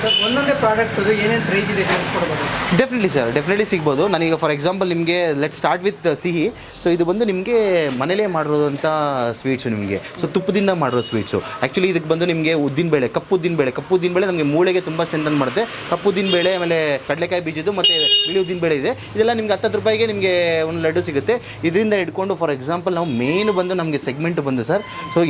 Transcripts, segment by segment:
Sir ಒಂದೊಂದೇ product ಏನೇನು price ಇದೆ ತಿಳಿಸ್ಕೊಡ್ಬೋದು? ಡೆಫಿನೆಟ್ಲಿ ಸಿಗ್ಬೋದು. ನಾನೀಗ ಫಾರ್ ಎಕ್ಸಾಂಪಲ್ ನಿಮಗೆ ಲೆಟ್ ಸ್ಟಾರ್ಟ್ ವಿತ್ ಸಿಹಿ. ಸೊ ಇದು ಬಂದು ನಿಮಗೆ ಮನೇಲೇ ಮಾಡಿರೋದಂಥ ಸ್ವೀಟ್ಸು ನಿಮಗೆ. ಸೊ ತುಪ್ಪದಿಂದ ಮಾಡಿರೋ ಸ್ವೀಟ್ಸು. ಆ್ಯಕ್ಚುಲಿ ಇದಕ್ಕೆ ಬಂದು ನಿಮಗೆ ಉದ್ದಿನಬೇಳೆ, ಕಪ್ಪು ಉದ್ದಿನಬೇಳೆ ನಮಗೆ ಮೂಳೆಗೆ ತುಂಬ ಸ್ಟ್ರೆಂಥನ್ ಮಾಡುತ್ತೆ. ಕಪ್ಪು ಉದ್ದಿನಬೇಳೆ, ಆಮೇಲೆ ಕಡಲೆಕಾಯಿ ಬೀಜದ್ದು ಮತ್ತು ಬಿಳಿ ಉದ್ದಿನಬೇಳೆ ಇದೆ. ಇದೆಲ್ಲ ನಿಮಗೆ 10 ರೂಪಾಯಿಗೆ ನಿಮಗೆ ಒಂದು ಲಡ್ಡು ಸಿಗುತ್ತೆ. ಇದರಿಂದ ಹಿಡ್ಕೊಂಡು ಫಾರ್ ಎಕ್ಸಾಂಪಲ್ ನಾವು ಮೇನ್ ಬಂದು ನಮಗೆ ಸೆಗ್ಮೆಂಟ್ ಬಂದು ಸರ್, ಸೊ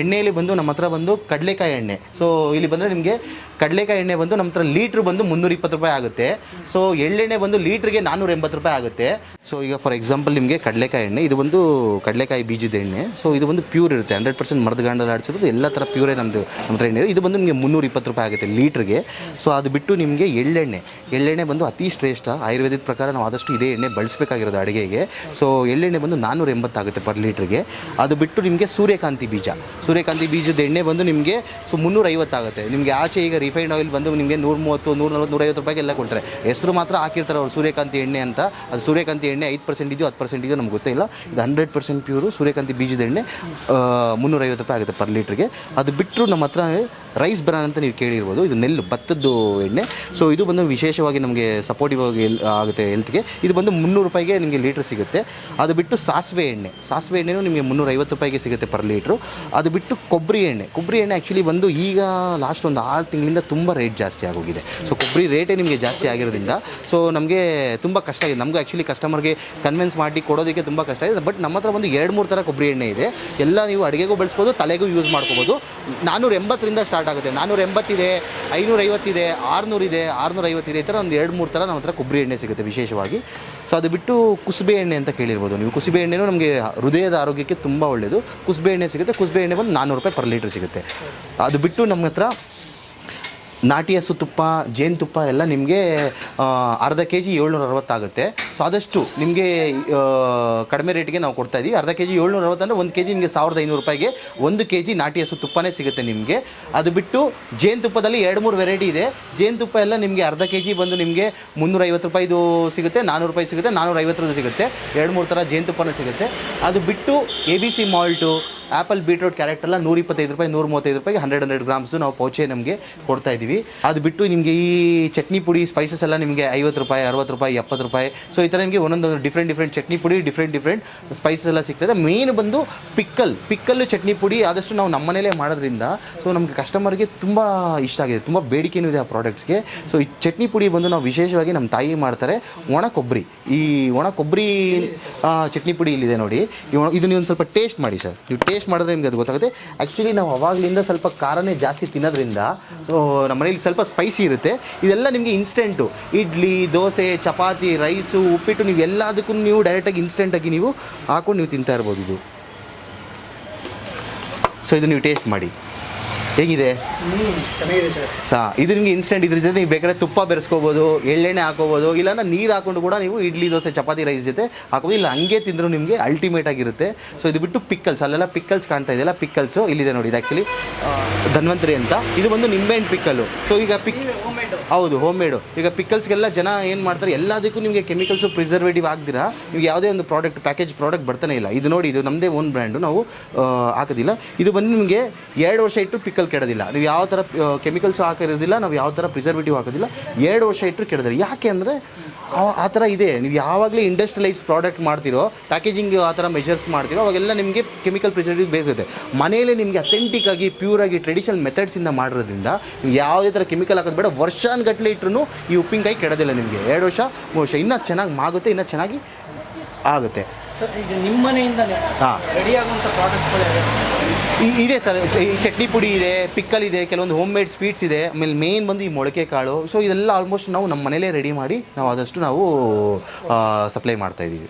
ಎಣ್ಣೆಯಲ್ಲಿ ಬಂದು ನಮ್ಮ ಹತ್ರ ಬಂದು ಕಡಲೆಕಾಯಿ ಎಣ್ಣೆ. ಸೊ ಇಲ್ಲಿ ಬಂದರೆ ನಿಮಗೆ ಕಡಲೆಕಾಯಿ ಎಣ್ಣೆ ಬಂದು ನಮ್ಮ ಹತ್ರ ಲೀಟ್ರ್ ಬಂದು 320 ರೂಪಾಯಿ ಆಗುತ್ತೆ. ಸೊ ಎಳ್ಳೆಣ್ಣೆ ಬಂದು ಲೀಟ್ರಿಗೆ 480 ರೂಪಾಯಿ ಆಗುತ್ತೆ. ಸೊ ಈಗ ಫಾರ್ ಎಕ್ಸಾಂಪಲ್ ನಿಮಗೆ ಕಡಲೆಕಾಯಿ ಎಣ್ಣೆ, ಇದು ಒಂದು ಕಡಲೆಕಾಯಿ ಬೀಜದ ಎಣ್ಣೆ. ಸೊ ಇದು ಒಂದು ಪ್ಯೂರ್ ಇರುತ್ತೆ, 100% ಮರದಗಾಂಡಲ್ಲಿ ಆಡಿಸೋದು ಎಲ್ಲ ಥರ ಪ್ಯೂರೇ ನಮ್ಮ ಹತ್ರ ಎಣ್ಣೆ. ಇದು ಬಂದು ನಿಮಗೆ 320 ರೂಪಾಯಿ ಆಗುತ್ತೆ ಲೀಟ್ರಿಗೆ. ಸೊ ಅದು ಬಿಟ್ಟು ನಿಮಗೆ ಎಳ್ಳೆಣ್ಣೆ ಬಂದು ಅತಿ ಶ್ರೇಷ್ಠ. ಆಯುರ್ವೇದಿಕ್ ಪ್ರಕಾರ ನಾವು ಆದಷ್ಟು ಇದೇ ಎಣ್ಣೆ ಬಳಸಬೇಕಾಗಿರೋದು ಅಡುಗೆಗೆ. ಸೊ ಎಳ್ಳೆಣ್ಣೆ ಬಂದು 480 ಆಗುತ್ತೆ ಪರ್ ಲೀಟ್ರಿಗೆ. ಅದು ಬಿಟ್ಟು ನಿಮಗೆ ಸೂರ್ಯಕಾಂತಿ ಬೀಜದ ಎಣ್ಣೆ ಬಂದು ನಿಮಗೆ 350 ಆಗುತ್ತೆ. ನಿಮಗೆ ಆಚೆ ಈಗ ರಿಫೈನ್ಡ್ ಆಯಿಲ್ ಬಂದು ನಿಮಗೆ 130, 140, 150 ರೂಪಾಯಿಗೆಲ್ಲ ಕೊಡ್ತಾರೆ. ಹೆಸರು ಮಾತ್ರ ಹಾಕಿರ್ತಾರೆ ಅವರು ಸೂರ್ಯಕಾಂತಿ ಎಣ್ಣೆ ಅಂತ. ಅದು ಸೂರ್ಯಕಾಂತಿ ಎಣ್ಣೆ 5% ಇದೆಯೋ 10% ಇದೆಯೋ ನಮ್ಗೆ ಗೊತ್ತಿಲ್ಲ. ಇದು 100% ಪ್ಯೂರು ಸೂರ್ಯಕಾಂತಿ ಬೀಜದ ಎಣ್ಣೆ 350 ರೂಪಾಯಿ ಆಗುತ್ತೆ ಪರ್ ಲೀಟ್ರಿಗೆ. ಅದು ಬಿಟ್ಟರು ನಮ್ಮ ಹತ್ರ ರೈಸ್ ಬ್ರಾನ್ ಅಂತ ನೀವು ಕೇಳಿರ್ಬೋದು. ಇದು ಭತ್ತದ್ದು ಎಣ್ಣೆ. ಸೊ ಇದು ಬಂದು ವಿಶೇಷವಾಗಿ ನಮಗೆ ಸಪೋರ್ಟಿವ್ ಆಗಿ ಆಗುತ್ತೆ ಹೆಲ್ತ್ಗೆ. ಇದು ಬಂದು 300 ರೂಪಾಯಿಗೆ ನಿಮಗೆ ಲೀಟ್ರ್ ಸಿಗುತ್ತೆ. ಅದು ಬಿಟ್ಟು ಸಾಸಿವೆ ಎಣ್ಣೆನೂ ನಿಮಗೆ 350 ರೂಪಾಯಿಗೆ ಸಿಗುತ್ತೆ ಪರ್ ಲೀಟ್ರು. ಅದು ಬಿಟ್ಟು ಕೊಬ್ಬರಿ ಎಣ್ಣೆ ಆ್ಯಕ್ಚುಲಿ ಬಂದು ಈಗ ಲಾಸ್ಟ್ ಒಂದು 6 ತಿಂಗಳಿಂದ ತುಂಬ ರೇಟ್ ಜಾಸ್ತಿ ಆಗೋಗಿದೆ. ಸೊ ಕೊಬ್ಬರಿ ರೇಟೇ ನಿಮಗೆ ಜಾಸ್ತಿ ಆಗಿರೋದ್ರಿಂದ ಸೊ ನಮಗೆ ತುಂಬ ಕಷ್ಟ ಆಗಿದೆ. ನಮಗೂ ಆ್ಯಕ್ಚುಲಿ ಕಸ್ಟಮರ್ಗೆ ಕನ್ವಿನ್ಸ್ ಮಾಡಿ ಕೊಡೋದಕ್ಕೆ ತುಂಬ ಕಷ್ಟ ಇದೆ. ಬಟ್ ನಮ್ಮ ಹತ್ರ ಒಂದು 2-3 ಥರ ಕೊಬ್ಬರಿ ಎಣ್ಣೆ ಇದೆ. ಎಲ್ಲ ನೀವು ಅಡುಗೆಗೂ ಬಳಸ್ಬೋದು, ತಲೆಗೂ ಯೂಸ್ ಮಾಡ್ಕೋಬೋದು. 480ರಿಂದ ಸ್ಟಾರ್ಟ್ ಆಗುತ್ತೆ. 480 ಇದೆ, 550 ಇದೆ, 600 ಇದೆ, 650 ಇದೆ. ಈ ಥರ ಒಂದು 2-3 ಥರ ನಮ್ಮ ಹತ್ರ ಕೊಬ್ಬರಿ ಎಣ್ಣೆ ಸಿಗುತ್ತೆ ವಿಶೇಷವಾಗಿ. ಸೊ ಅದು ಬಿಟ್ಟು ಕುಸುಬೆ ಎಣ್ಣೆ ಅಂತ ಕೇಳಿರ್ಬೋದು ನೀವು. ಕುಸುಬೆ ಎಣ್ಣೆನೂ ನಮಗೆ ಹೃದಯದ ಆರೋಗ್ಯಕ್ಕೆ ತುಂಬ ಒಳ್ಳೆಯದು. ಕುಸುಬೆ ಎಣ್ಣೆ ಸಿಗುತ್ತೆ. ಕುಸುಬೆ ಎಣ್ಣೆ ಬಂದು 400 ರೂಪಾಯಿ ಪರ್ ಲೀಟ್ರ್ ಸಿಗುತ್ತೆ. ಅದು ಬಿಟ್ಟು ನಮ್ಮ ಹತ್ರ ನಾಟಿ ಹಸು ತುಪ್ಪ, ಜೇನುತುಪ್ಪ ಎಲ್ಲ ನಿಮಗೆ ಅರ್ಧ ಕೆ ಜಿ 760 ಆಗುತ್ತೆ. ಸೊ ಆದಷ್ಟು ನಿಮಗೆ ಕಡಿಮೆ ರೇಟಿಗೆ ನಾವು ಕೊಡ್ತಾಯಿದ್ದೀವಿ. ಅರ್ಧ ಕೆ ಜಿ 760 ಅಂದರೆ 1 ಕೆ ಜಿ ನಿಮಗೆ 1500 ರೂಪಾಯಿಗೆ 1 ಕೆ ಜಿ ನಾಟಿ ಹಸು ತುಪ್ಪನೇ ಸಿಗುತ್ತೆ ನಿಮಗೆ. ಅದು ಬಿಟ್ಟು ಜೇನುತುಪ್ಪದಲ್ಲಿ 2-3 ವೆರೈಟಿ ಇದೆ. ಜೇನುತುಪ್ಪ ಎಲ್ಲ ನಿಮಗೆ ಅರ್ಧ ಕೆ ಜಿ ಬಂದು ನಿಮಗೆ 350 ರೂಪಾಯಿದು ಸಿಗುತ್ತೆ, 400 ರೂಪಾಯಿ ಸಿಗುತ್ತೆ, 450 ಸಿಗುತ್ತೆ. 2-3 ಥರ ಜೇನುತುಪ್ಪನೂ ಸಿಗುತ್ತೆ. ಅದು ಬಿಟ್ಟು ABC malt, apple, beetroot, carrot ಎಲ್ಲ 125 ರೂಪಾಯಿ, 135 ರೂಪಾಯಿಗೆ 100 ಗ್ರಾಮ್ಸು ನಾವು ಪೌಚೆ ನಮಗೆ ಕೊಡ್ತಾಯಿದ್ದೀವಿ. ಅದು ಬಿಟ್ಟು ನಿಮಗೆ ಈ ಚಟ್ನಿ ಪುಡಿ, ಸ್ಪೈಸಸ್ ಎಲ್ಲ ನಿಮಗೆ 50 ರೂಪಾಯಿ, 60 ರೂಪಾಯಿ, 70 ರೂಪಾಯಿ. ಸೊ ಈ ಥರ ನಿಮಗೆ ಒಂದೊಂದು ಡಿಫ್ರೆಂಟ್ ಚಟ್ನಿ ಪುಡಿ, ಡಿಫ್ರೆಂಟ್ ಸ್ಪೈಸಸ್ ಎಲ್ಲ ಸಿಗ್ತದೆ. ಮೇನ್ ಬಂದು ಪಿಕ್ಕಲ್ಲು ಚಟ್ನಿ ಪುಡಿ ಆದಷ್ಟು ನಾವು ನಮ್ಮ ಮನೇಲೇ ಮಾಡೋದ್ರಿಂದ ಸೊ ನಮಗೆ ಕಸ್ಟಮರ್ಗೆ ತುಂಬ ಇಷ್ಟ ಆಗಿದೆ. ತುಂಬ ಬೇಡಿಕೆಯೂ ಇದೆ ಆ ಪ್ರಾಡಕ್ಟ್ಸ್ಗೆ. ಸೊ ಈ ಚಟ್ನಿ ಪುಡಿ ಬಂದು ನಾವು ವಿಶೇಷವಾಗಿ ನಮ್ಮ ತಾಯಿ ಮಾಡ್ತಾರೆ. ಒಣ ಕೊಬ್ಬರಿ ಚಟ್ನಿ ಪುಡಿ ಇಲ್ಲಿದೆ ನೋಡಿ. ಇದು ನೀವು ಒಂದು ಸ್ವಲ್ಪ ಟೇಸ್ಟ್ ಮಾಡಿ ಸರ್. ನೀವು ಟೇಸ್ಟ್ ಮಾಡಿದ್ರೆ ನಿಮಗೆ ಅದು ಗೊತ್ತಾಗುತ್ತೆ. ಆ್ಯಕ್ಚುಲಿ ನಾವು ಅವಾಗಲಿಂದ ಸ್ವಲ್ಪ ಖಾರನೇ ಜಾಸ್ತಿ ತಿನ್ನೋದ್ರಿಂದ ಸೊ ನಮ್ಮ ಮನೇಲಿ ಸ್ವಲ್ಪ ಸ್ಪೈಸಿ ಇರುತ್ತೆ. ಇದೆಲ್ಲ ನಿಮಗೆ ಇನ್ಸ್ಟೆಂಟು ಇಡ್ಲಿ, ದೋಸೆ, ಚಪಾತಿ, ರೈಸು, ಉಪ್ಪಿಟ್ಟು ನೀವು ಎಲ್ಲದಕ್ಕೂ ನೀವು ಡೈರೆಕ್ಟಾಗಿ ಇನ್ಸ್ಟೆಂಟಾಗಿ ನೀವು ಹಾಕೊಂಡು ನೀವು ತಿಂತಾ ಇರ್ಬೋದು ಇದು. ಸೊ ಇದು ನೀವು ಟೇಸ್ಟ್ ಮಾಡಿ ಹೇಗಿದೆ. ಇದು ನಿಮಗೆ ಇನ್ಸ್ಟೆಂಟ್. ಇದ್ರ ಜೊತೆ ನೀವು ಬೇಕಾದ್ರೆ ತುಪ್ಪ ಬೆರೆಸ್ಕೋಬೋದು, ಎಳ್ಳೆಣ್ಣೆ ಹಾಕೋಬೋದು, ಇಲ್ಲಾಂದ್ರೆ ನೀರು ಹಾಕೊಂಡು ಕೂಡ ನೀವು ಇಡ್ಲಿ, ದೋಸೆ, ಚಪಾತಿ, ರೈಸ್ ಜೊತೆ ಹಾಕೋಬೋದು. ಇಲ್ಲ ಹಂಗೆ ತಿಂದರೂ ನಿಮಗೆ ಅಲ್ಟಿಮೇಟ್ ಆಗಿರುತ್ತೆ. ಸೊ ಇದು ಬಿಟ್ಟು ಪಿಕ್ಕಲ್ಸ್, ಅಲ್ಲೆಲ್ಲ ಪಿಕ್ಕಲ್ಸ್ ಕಾಣ್ತಾ ಇದೆಯಲ್ಲ, ಪಿಕ್ಕಲ್ಸು ಇಲ್ಲಿದೆ ನೋಡಿ. ಇದು ಆ್ಯಕ್ಚುಲಿ ಧನ್ವಂತರಿ ಅಂತ. ಇದು ಬಂದು ನಿಂಬೆಹಣ್ಣು ಪಿಕ್ಕಲ್ಲು. ಸೊ ಈಗ ಹೌದು, ಹೋಮ್ ಮೇಡು. ಈಗ ಪಿಕ್ಕಲ್ಸ್ಗೆಲ್ಲ ಜನ ಏನು ಮಾಡ್ತಾರೆ, ಎಲ್ಲದಕ್ಕೂ ನಿಮಗೆ ಕೆಮಿಕಲ್ಸು, ಪ್ರಿಸರ್ವೇಟಿವ್ ಆಗ್ದಿರಾ ನಿಮಗೆ ಯಾವುದೇ ಒಂದು ಪ್ಯಾಕೇಜ್ ಪ್ರಾಡಕ್ಟ್ ಬರ್ತಾನೆ ಇಲ್ಲ. ಇದು ನೋಡಿ, ಇದು ನಮ್ಮದೇ ಓನ್ ಬ್ರ್ಯಾಂಡು, ನಾವು ಹಾಕೋದಿಲ್ಲ. ಇದು ಬಂದು ನಿಮಗೆ 2 ವರ್ಷ ಇಟ್ಟು ಪಿಕ್ಕಲ್ ಕೆಡೋದಿಲ್ಲ. ನೀವು ಯಾವ ಥರ ಕೆಮಿಕಲ್ಸು ಹಾಕಿರೋದಿಲ್ಲ, ನಾವು ಯಾವ ಥರ ಪ್ರಿಸರ್ವೇಟಿವ್ ಹಾಕೋದಿಲ್ಲ. 2 ವರ್ಷ ಇಟ್ಟರು ಕೆಡೋದಿಲ್ಲ. ಯಾಕೆ ಅಂದರೆ ಆ ಥರ ಇದೆ. ನೀವು ಯಾವಾಗಲೇ ಇಂಡಸ್ಟ್ರಿಯಲೈಸ್ ಪ್ರಾಡಕ್ಟ್ ಮಾಡ್ತಿರೋ, ಪ್ಯಾಕೇಜಿಂಗ್ ಆ ಥರ ಮೆಷರ್ಸ್ ಮಾಡ್ತಿರೋ, ಅವಾಗೆಲ್ಲ ನಿಮಗೆ ಕೆಮಿಕಲ್ ಪ್ರಿಸರ್ವೇಟಿವ್ ಬೇಕಾಗುತ್ತೆ. ಮನೆಯಲ್ಲೇ ನಿಮಗೆ ಅಥೆಂಟಿಕ್ಕಾಗಿ, ಪ್ಯೂರಾಗಿ, ಟ್ರೆಡಿಷನಲ್ ಮೆಥಡ್ಸಿಂದ ಮಾಡಿರೋದ್ರಿಂದ ನೀವು ಯಾವುದೇ ಥರ ಕೆಮಿಕಲ್ ಹಾಕೋದು ಬೇಡ. ವರ್ಷಾನುಗಟ್ಟಲೆ ಇಟ್ಟರು ಈ ಉಪ್ಪಿನಕಾಯಿ ಕೆಡೋದಿಲ್ಲ ನಿಮಗೆ. 2 ವರ್ಷ 3 ವರ್ಷ ಇನ್ನೂ ಚೆನ್ನಾಗಿ ಮಾಗುತ್ತೆ, ಇನ್ನೂ ಚೆನ್ನಾಗಿ ಆಗುತ್ತೆ. ಸರ್ ಈಗ ನಿಮ್ಮ ಮನೆಯಿಂದಲೇ ರೆಡಿ ಆಗುವಂಥ ಪ್ರಾಡಕ್ಟ್ಗಳು ಇದೆ ಸರ್. ಈ ಚಟ್ನಿ ಪುಡಿ ಇದೆ, ಪಿಕ್ಕಲ್ ಇದೆ, ಕೆಲವೊಂದು ಹೋಮ್ ಮೇಡ್ ಸ್ವೀಟ್ಸ್ ಇದೆ. ಆಮೇಲೆ ಮೇನ್ ಬಂದು ಈ ಮೊಳಕೆ ಕಾಳು. ಸೊ ಇದೆಲ್ಲ ಆಲ್ಮೋಸ್ಟ್ ನಾವು ನಮ್ಮ ಮನೇಲೇ ರೆಡಿ ಮಾಡಿ ನಾವು ಆದಷ್ಟು ನಾವು ಸಪ್ಲೈ ಮಾಡ್ತಾಯಿದ್ದೀವಿ.